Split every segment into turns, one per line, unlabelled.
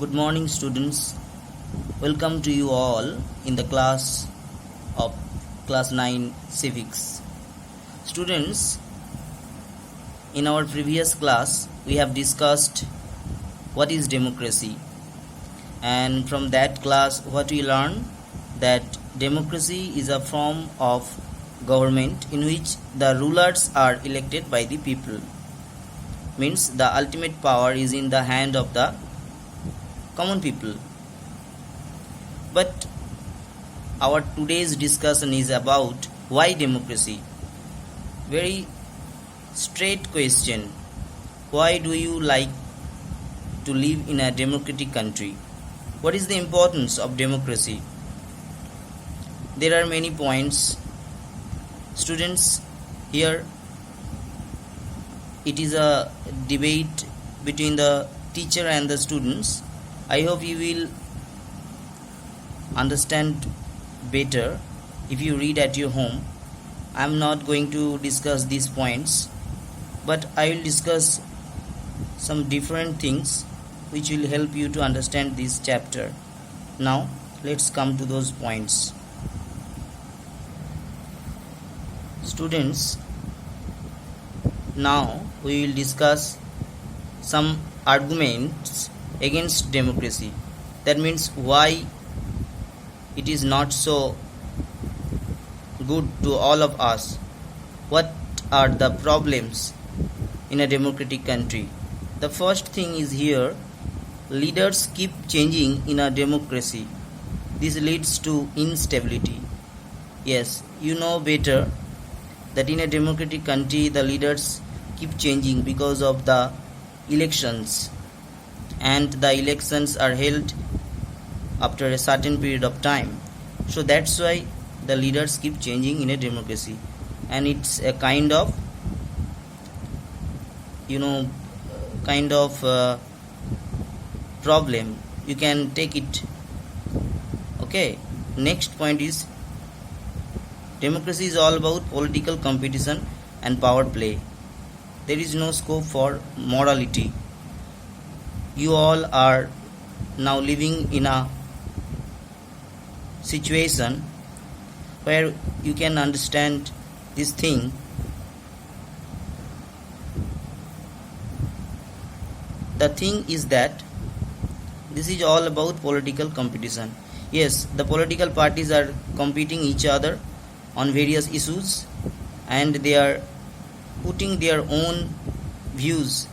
Good morning, students. Welcome to you all in the class of class 9 civics. Students, in our previous class, we have discussed what is democracy, and from that class, what we learned that democracy is a form of government in which the rulers are elected by the people. Means the ultimate power is in the hand of the common people. But our today's discussion is about why democracy. Very straight question. Why do you like to live in a democratic country? What is the importance of democracy? There are many points. Students, here it is a debate between the teacher and the students. I hope you will understand better if you read at your home. I am not going to discuss these points, but I will discuss some different things which will help you to understand this chapter. Now let's come to those points. Students, now we will discuss some arguments against democracy. That means why it is not so good to all of us. What are the problems in a democratic country? The first thing is here, leaders keep changing in a democracy. This leads to instability. Yes, you know better that in a democratic country the leaders keep changing because of the elections, and the elections are held after a certain period of time. So that's why the leaders keep changing in a democracy, and it's a kind of problem. You can take it. Okay, next point is democracy is all about political competition and power play. There is no scope for morality. You all are now living in a situation where you can understand this thing. The thing is that this is all about political competition. Yes, the political parties are competing each other on various issues, and they are putting their own views.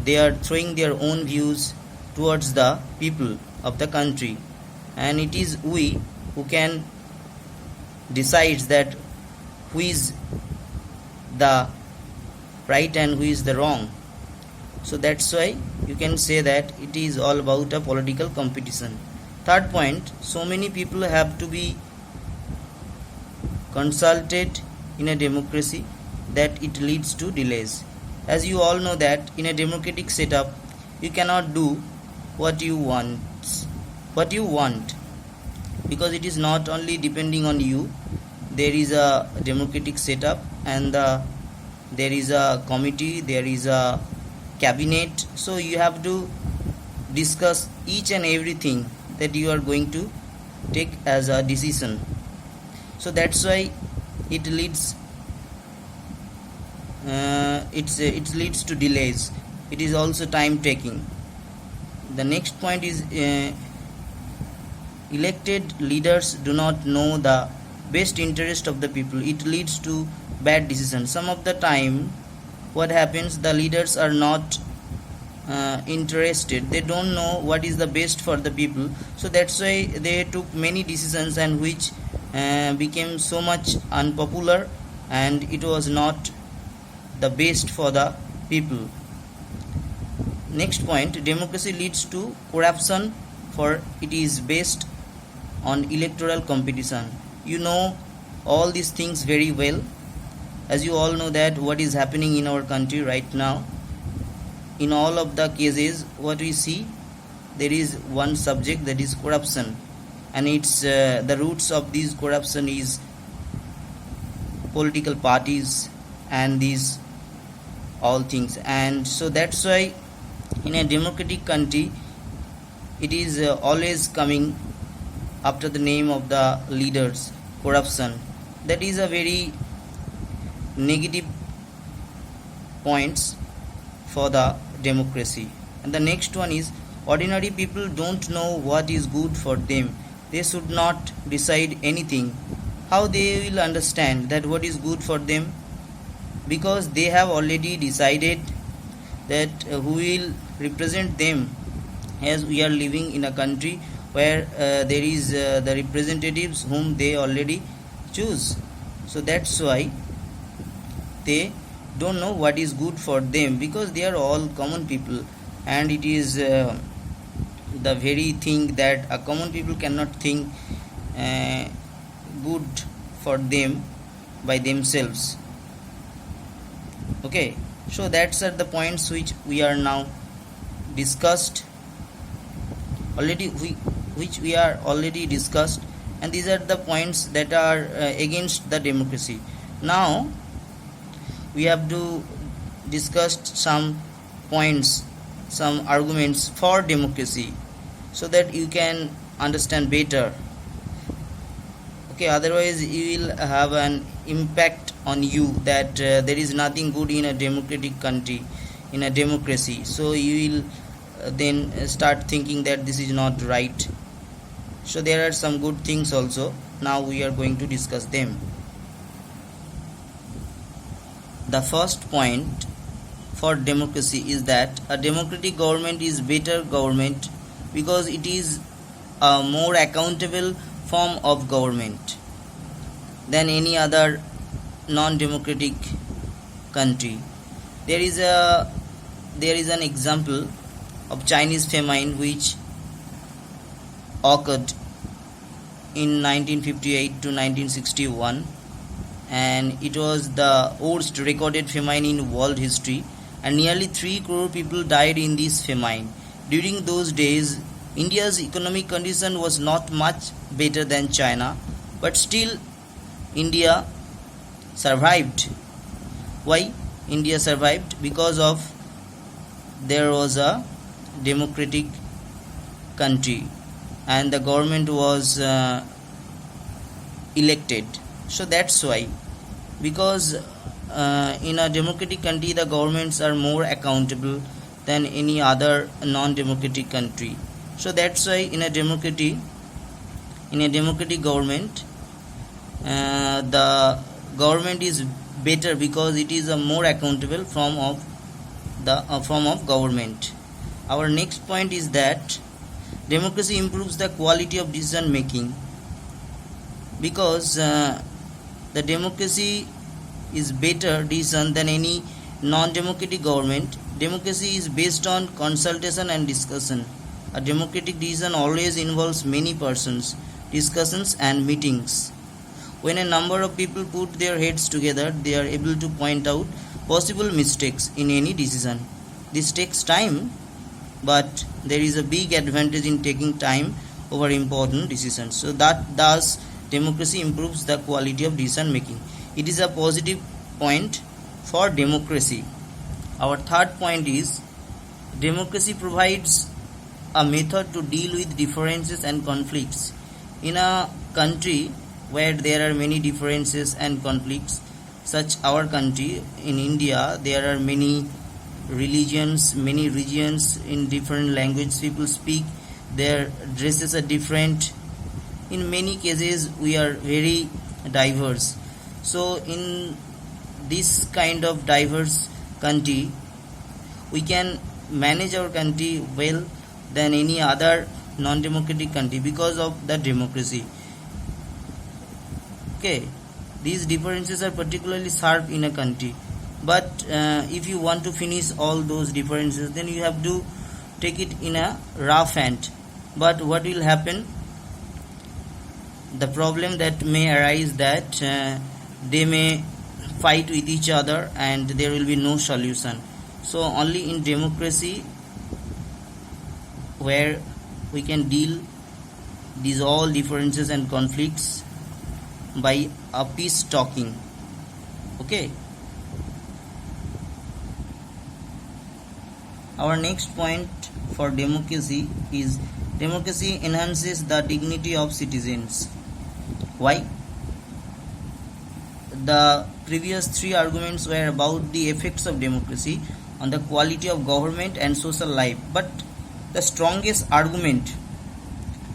They are throwing their own views towards the people of the country, and it is we who can decide that who is the right and who is the wrong. So that's why you can say that it is all about a political competition. Third point, so many people have to be consulted in a democracy that it leads to delays. As you all know that in a democratic setup you cannot do what you want because it is not only depending on you. There is a democratic setup, and there is a committee, there is a cabinet, so you have to discuss each and everything that you are going to take as a decision. So that's why it leads it leads to delays. It is also time taking. The next point is elected leaders do not know the best interest of the people. It leads to bad decisions. Some of the time what happens, the leaders are not interested. They don't know what is the best for the people. So that's why they took many decisions, and which became so much unpopular, and it was not the best for the people. Next point, democracy leads to corruption, for it is based on electoral competition. You know all these things very well, as you all know that what is happening in our country right now. In all of the cases what we see, there is one subject, that is corruption, and it's the roots of this corruption is political parties and these all things. And so that's why in a democratic country it is always coming after the name of the leaders, corruption. That is a very negative points for the democracy. And the next one is, ordinary people don't know what is good for them. They should not decide anything. How they will understand that what is good for them? Because they have already decided that who will represent them, as we are living in a country where there is the representatives whom they already choose. So that's why they don't know what is good for them, because they are all common people, and it is the very thing that a common people cannot think good for them by themselves. Okay, so that's are the points which we are now discussed already, which we are already discussed, and these are the points that are against the democracy. Now we have to discuss some points, some arguments for democracy, so that you can understand better. Okay, otherwise you will have an impact on you that there is nothing good in a democratic country, in a democracy. So you will then start thinking that this is not right. So there are some good things also. Now we are going to discuss them. The first point for democracy is that a democratic government is better government because it is a more accountable form of government than any other non-democratic country. There is an example of Chinese famine which occurred in 1958 to 1961, and it was the worst recorded famine in world history, and nearly 3 crore people died in this famine. During those days, India's economic condition was not much better than China, but still India survived. Why India survived? Because of there was a democratic country and the government was elected. So that's why, because in a democratic country the governments are more accountable than any other non-democratic country. So that's why in a democratic government the government is better because it is a more accountable form of government. Our next point is that democracy improves the quality of decision making, because the democracy is better decision than any non-democratic government. Democracy is based on consultation and discussion. A democratic decision always involves many persons, discussions and meetings. When a number of people put their heads together, they are able to point out possible mistakes in any decision. This takes time, but there is a big advantage in taking time over important decisions. So that thus democracy improves the quality of decision making. It is a positive point for democracy. Our third point is democracy provides a method to deal with differences and conflicts. In a country where there are many differences and conflicts, such our country in India, there are many religions, many regions, in different languages people speak, their dresses are different. In many cases we are very diverse. So in this kind of diverse country, we can manage our country well than any other non-democratic country because of the democracy. Okay, these differences are particularly sharp in a country, but if you want to finish all those differences, then you have to take it in a rough hand. But what will happen? The problem that may arise that they may fight with each other and there will be no solution. So only in democracy where we can deal these all differences and conflicts by a peace talking. Okay, our next point for democracy is democracy enhances the dignity of citizens. Why? The previous three arguments were about the effects of democracy on the quality of government and social life, but the strongest argument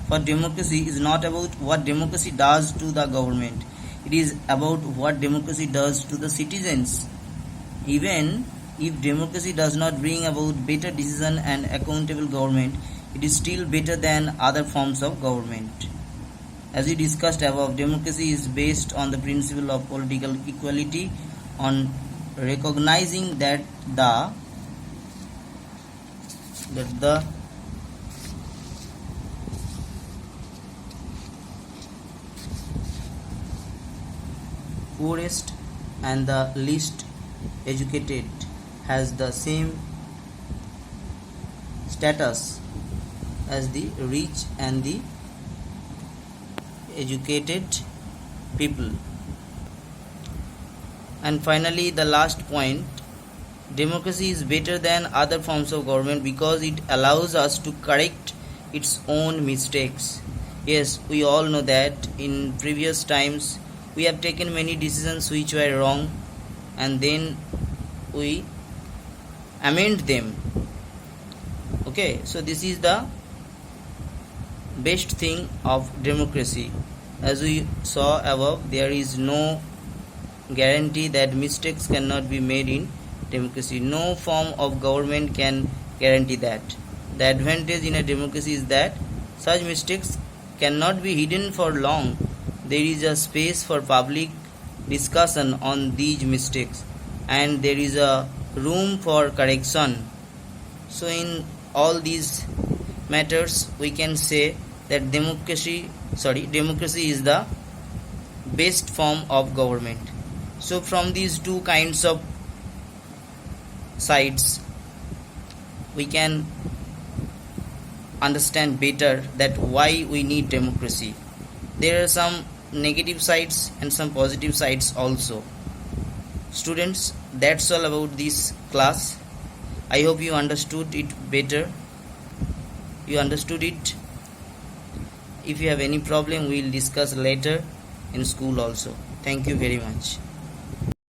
for democracy is not about what democracy does to the government, it is about what democracy does to the citizens. Even if democracy does not bring about better decision and accountable government, it is still better than other forms of government. As we discussed above, democracy is based on the principle of political equality, on recognizing that the poorest and the least educated has the same status as the rich and the educated people. And finally, the last point, democracy is better than other forms of government because it allows us to correct its own mistakes. Yes, we all know that in previous times we have taken many decisions which were wrong, and then we amend them. Okay, so this is the best thing of democracy. As we saw above, there is no guarantee that mistakes cannot be made in democracy. No form of government can guarantee that. The advantage in a democracy is that such mistakes cannot be hidden for long. There is a space for public discussion on these mistakes, and there is a room for correction. So in all these matters we can say that democracy is the best form of government. So from these two kinds of sides we can understand better that why we need democracy. There are some negative sides and some positive sides also. Students, that's all about this class. I hope you understood it better. You understood it. If you have any problem, we will discuss later in school also. Thank you very much.